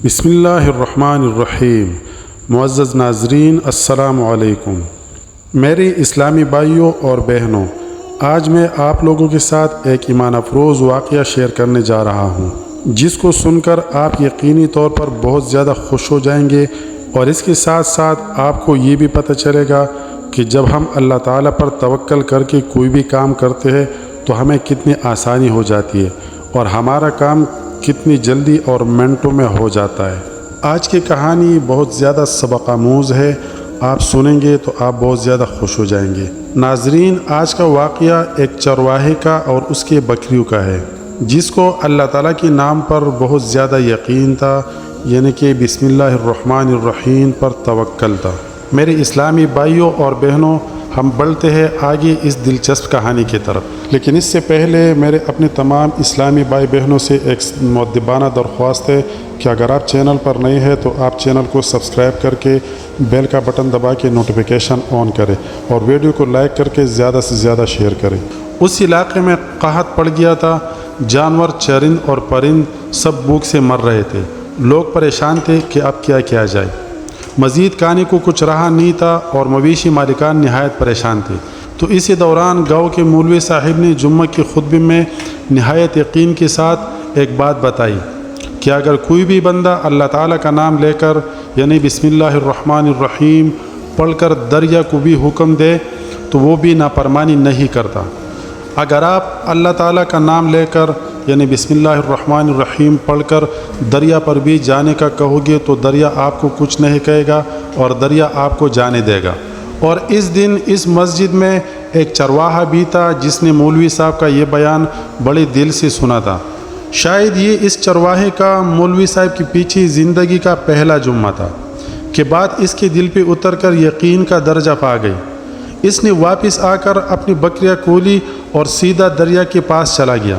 بسم اللہ الرحمن الرحیم۔ معزز ناظرین السلام علیکم۔ میرے اسلامی بھائیوں اور بہنوں، آج میں آپ لوگوں کے ساتھ ایک ایمان افروز واقعہ شیئر کرنے جا رہا ہوں جس کو سن کر آپ یقینی طور پر بہت زیادہ خوش ہو جائیں گے، اور اس کے ساتھ ساتھ آپ کو یہ بھی پتہ چلے گا کہ جب ہم اللہ تعالیٰ پر توکل کر کے کوئی بھی کام کرتے ہیں تو ہمیں کتنی آسانی ہو جاتی ہے اور ہمارا کام کتنی جلدی اور منٹوں میں ہو جاتا ہے۔ آج کی کہانی بہت زیادہ سبق آموز ہے، آپ سنیں گے تو آپ بہت زیادہ خوش ہو جائیں گے۔ ناظرین، آج کا واقعہ ایک چرواہے کا اور اس کے بکریوں کا ہے جس کو اللہ تعالیٰ کے نام پر بہت زیادہ یقین تھا، یعنی کہ بسم اللہ الرحمن الرحیم پر توکل تھا۔ میرے اسلامی بھائیوں اور بہنوں، ہم بڑھتے ہیں آگے اس دلچسپ کہانی کی طرف، لیکن اس سے پہلے میرے اپنے تمام اسلامی بھائی بہنوں سے ایک مؤدبانہ درخواست ہے کہ اگر آپ چینل پر نئے ہیں تو آپ چینل کو سبسکرائب کر کے بیل کا بٹن دبا کے نوٹیفیکیشن آن کریں اور ویڈیو کو لائک کر کے زیادہ سے زیادہ شیئر کریں۔ اس علاقے میں قحط پڑ گیا تھا، جانور چرند اور پرند سب بھوک سے مر رہے تھے۔ لوگ پریشان تھے کہ اب کیا کیا جائے، مزید کھانے کو کچھ رہا نہیں تھا اور مویشی مالکان نہایت پریشان تھے۔ تو اسی دوران گاؤں کے مولوی صاحب نے جمعہ کے خطبے میں نہایت یقین کے ساتھ ایک بات بتائی کہ اگر کوئی بھی بندہ اللہ تعالیٰ کا نام لے کر یعنی بسم اللہ الرحمن الرحیم پڑھ کر دریا کو بھی حکم دے تو وہ بھی نافرمانی نہیں کرتا۔ اگر آپ اللہ تعالیٰ کا نام لے کر یعنی بسم اللہ الرحمن الرحیم پڑھ کر دریا پر بھی جانے کا کہو گے تو دریا آپ کو کچھ نہیں کہے گا اور دریا آپ کو جانے دے گا۔ اور اس دن اس مسجد میں ایک چرواہا بھی تھا جس نے مولوی صاحب کا یہ بیان بڑے دل سے سنا تھا۔ شاید یہ اس چرواہے کا مولوی صاحب کی پیچھے زندگی کا پہلا جمعہ تھا کہ بات اس کے دل پہ اتر کر یقین کا درجہ پا گئی۔ اس نے واپس آ کر اپنی بکریاں کھولی اور سیدھا دریا کے پاس چلا گیا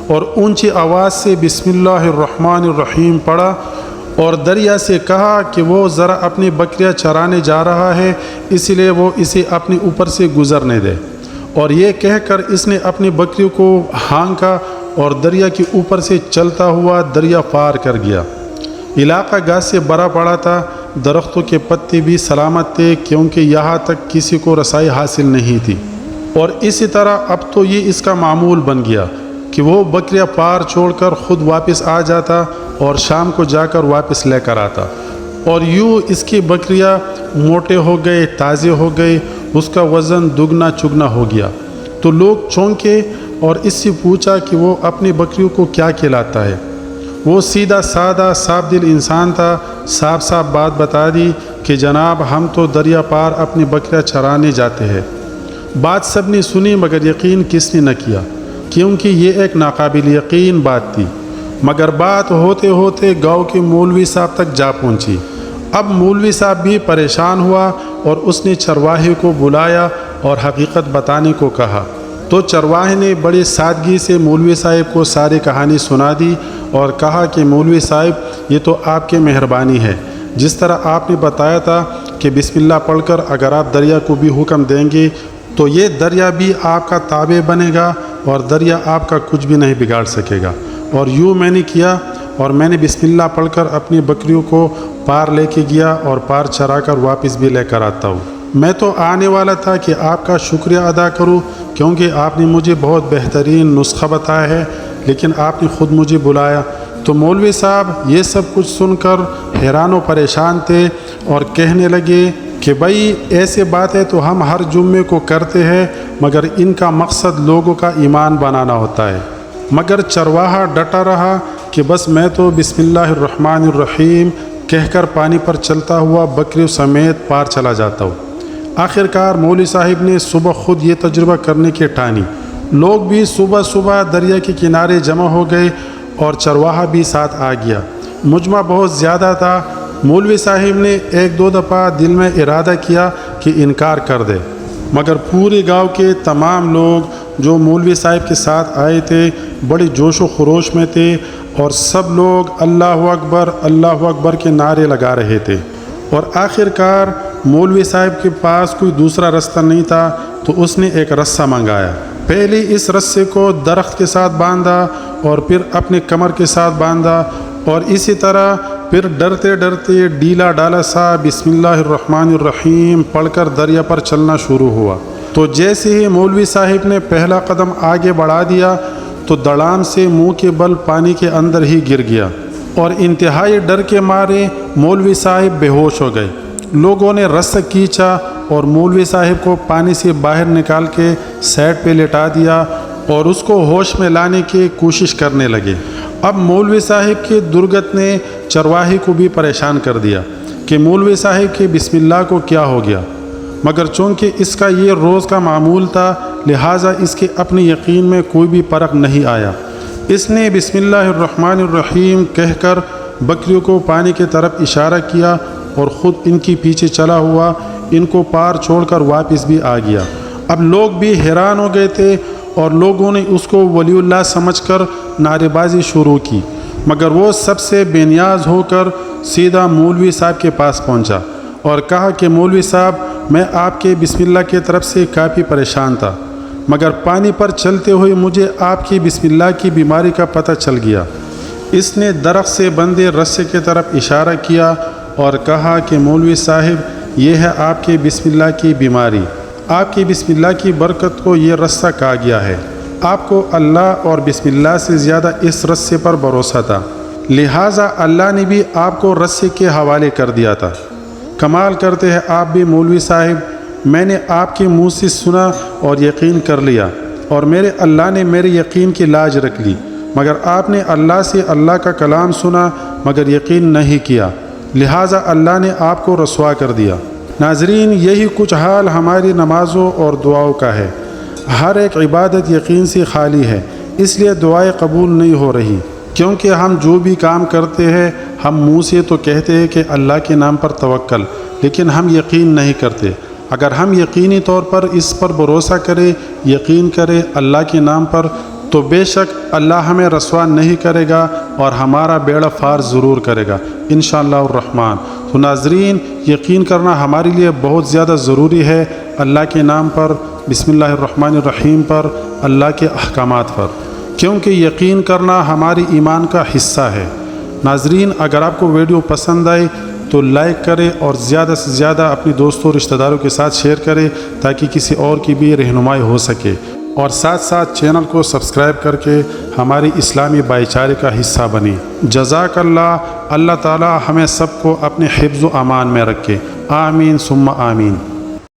اور اونچی آواز سے بسم اللہ الرحمن الرحیم پڑھا اور دریا سے کہا کہ وہ ذرا اپنی بکریاں چرانے جا رہا ہے، اس لیے وہ اسے اپنے اوپر سے گزرنے دے۔ اور یہ کہہ کر اس نے اپنی بکریوں کو ہانکا اور دریا کے اوپر سے چلتا ہوا دریا پار کر گیا۔ علاقہ گھاس سے بھرا پڑا تھا، درختوں کے پتے بھی سلامت تھے کیونکہ یہاں تک کسی کو رسائی حاصل نہیں تھی۔ اور اسی طرح اب تو یہ اس کا معمول بن گیا کہ وہ بکریاں پار چھوڑ کر خود واپس آ جاتا اور شام کو جا کر واپس لے کر آتا، اور یوں اس کی بکریاں موٹے ہو گئے، تازے ہو گئے، اس کا وزن دگنا چگنا ہو گیا۔ تو لوگ چونکے اور اس سے پوچھا کہ وہ اپنی بکریوں کو کیا کھلاتا ہے۔ وہ سیدھا سادہ صاف دل انسان تھا، صاف صاف بات بتا دی کہ جناب ہم تو دریا پار اپنی بکریاں چرانے جاتے ہیں۔ بات سب نے سنی مگر یقین کس نے نہ کیا کیونکہ یہ ایک ناقابل یقین بات تھی، مگر بات ہوتے ہوتے گاؤں کے مولوی صاحب تک جا پہنچی۔ اب مولوی صاحب بھی پریشان ہوا اور اس نے چرواہے کو بلایا اور حقیقت بتانے کو کہا۔ تو چرواہے نے بڑی سادگی سے مولوی صاحب کو ساری کہانی سنا دی اور کہا کہ مولوی صاحب یہ تو آپ کی مہربانی ہے، جس طرح آپ نے بتایا تھا کہ بسم اللہ پڑھ کر اگر آپ دریا کو بھی حکم دیں گے تو یہ دریا بھی آپ کا تابع بنے گا اور دریا آپ کا کچھ بھی نہیں بگاڑ سکے گا۔ اور یوں میں نے کیا اور میں نے بسم اللہ پڑھ کر اپنی بکریوں کو پار لے کے گیا اور پار چرا کر واپس بھی لے کر آتا ہوں۔ میں تو آنے والا تھا کہ آپ کا شکریہ ادا کروں کیونکہ آپ نے مجھے بہت بہترین نسخہ بتایا ہے، لیکن آپ نے خود مجھے بلایا۔ تو مولوی صاحب یہ سب کچھ سن کر حیران و پریشان تھے اور کہنے لگے کہ بھائی ایسے بات ہے تو ہم ہر جمعے کو کرتے ہیں، مگر ان کا مقصد لوگوں کا ایمان بنانا ہوتا ہے۔ مگر چرواہا ڈٹا رہا کہ بس میں تو بسم اللہ الرحمن الرحیم کہہ کر پانی پر چلتا ہوا بکریوں سمیت پار چلا جاتا ہوں۔ آخر کار مولوی صاحب نے صبح خود یہ تجربہ کرنے کی ٹھانی۔ لوگ بھی صبح صبح دریا کے کنارے جمع ہو گئے اور چرواہا بھی ساتھ آ گیا۔ مجمع بہت زیادہ تھا۔ مولوی صاحب نے ایک دو دفعہ دل میں ارادہ کیا کہ انکار کر دے، مگر پورے گاؤں کے تمام لوگ جو مولوی صاحب کے ساتھ آئے تھے بڑے جوش و خروش میں تھے اور سب لوگ اللہ اکبر کے نعرے لگا رہے تھے۔ اور آخر کار مولوی صاحب کے پاس کوئی دوسرا رستہ نہیں تھا تو اس نے ایک رسہ منگایا۔ پہلے اس رسے کو درخت کے ساتھ باندھا اور پھر اپنے کمر کے ساتھ باندھا اور اسی طرح پھر ڈرتے ڈرتے ڈیلا ڈالا سا بسم اللہ الرحمن الرحیم پڑھ کر دریا پر چلنا شروع ہوا۔ تو جیسے ہی مولوی صاحب نے پہلا قدم آگے بڑھا دیا تو دڑام سے منہ کے بل پانی کے اندر ہی گر گیا، اور انتہائی ڈر کے مارے مولوی صاحب بے ہوش ہو گئے۔ لوگوں نے رس کھینچا اور مولوی صاحب کو پانی سے باہر نکال کے سائڈ پہ لٹا دیا اور اس کو ہوش میں لانے کی کوشش کرنے لگے۔ اب مولوی صاحب کے درگت نے چرواہی کو بھی پریشان کر دیا کہ مولوی صاحب کے بسم اللہ کو کیا ہو گیا، مگر چونکہ اس کا یہ روز کا معمول تھا لہٰذا اس کے اپنے یقین میں کوئی بھی فرق نہیں آیا۔ اس نے بسم اللہ الرحمن الرحیم کہہ کر بکریوں کو پانی کی طرف اشارہ کیا اور خود ان کی پیچھے چلا ہوا ان کو پار چھوڑ کر واپس بھی آ گیا۔ اب لوگ بھی حیران ہو گئے تھے اور لوگوں نے اس کو ولی اللہ سمجھ کر نعرے بازی شروع کی، مگر وہ سب سے بے نیاز ہو کر سیدھا مولوی صاحب کے پاس پہنچا اور کہا کہ مولوی صاحب میں آپ کے بسم اللہ کی طرف سے کافی پریشان تھا، مگر پانی پر چلتے ہوئے مجھے آپ کی بسم اللہ کی بیماری کا پتہ چل گیا۔ اس نے درخت سے بندھے رسے کی طرف اشارہ کیا اور کہا کہ مولوی صاحب یہ ہے آپ کے بسم اللہ کی بیماری، آپ کی بسم اللہ کی برکت کو یہ رسہ کہا گیا ہے۔ آپ کو اللہ اور بسم اللہ سے زیادہ اس رسے پر بھروسہ تھا، لہٰذا اللہ نے بھی آپ کو رسے کے حوالے کر دیا تھا۔ کمال کرتے ہیں آپ بھی مولوی صاحب، میں نے آپ کے منہ سے سنا اور یقین کر لیا، اور میرے اللہ نے میرے یقین کی لاج رکھ لی، مگر آپ نے اللہ سے اللہ کا کلام سنا مگر یقین نہیں کیا، لہٰذا اللہ نے آپ کو رسوا کر دیا۔ ناظرین، یہی کچھ حال ہماری نمازوں اور دعاؤں کا ہے۔ ہر ایک عبادت یقین سے خالی ہے، اس لیے دعائیں قبول نہیں ہو رہی، کیونکہ ہم جو بھی کام کرتے ہیں ہم منہ سے تو کہتے ہیں کہ اللہ کے نام پر توکل، لیکن ہم یقین نہیں کرتے۔ اگر ہم یقینی طور پر اس پر بھروسہ کریں، یقین کریں اللہ کے نام پر، تو بے شک اللہ ہمیں رسوا نہیں کرے گا اور ہمارا بیڑا پار ضرور کرے گا انشاءاللہ الرحمن۔ تو ناظرین، یقین کرنا ہمارے لیے بہت زیادہ ضروری ہے اللہ کے نام پر، بسم اللہ الرحمن الرحیم پر، اللہ کے احکامات پر، کیونکہ یقین کرنا ہماری ایمان کا حصہ ہے۔ ناظرین، اگر آپ کو ویڈیو پسند آئے تو لائک کریں اور زیادہ سے زیادہ اپنے دوستوں اور رشتہ داروں کے ساتھ شیئر کریں تاکہ کسی اور کی بھی رہنمائی ہو سکے، اور ساتھ ساتھ چینل کو سبسکرائب کر کے ہماری اسلامی بھائی چارے کا حصہ بنیں۔ جزاک اللہ۔ اللہ تعالی ہمیں سب کو اپنے حفظ و امان میں رکھے، آمین ثم آمین۔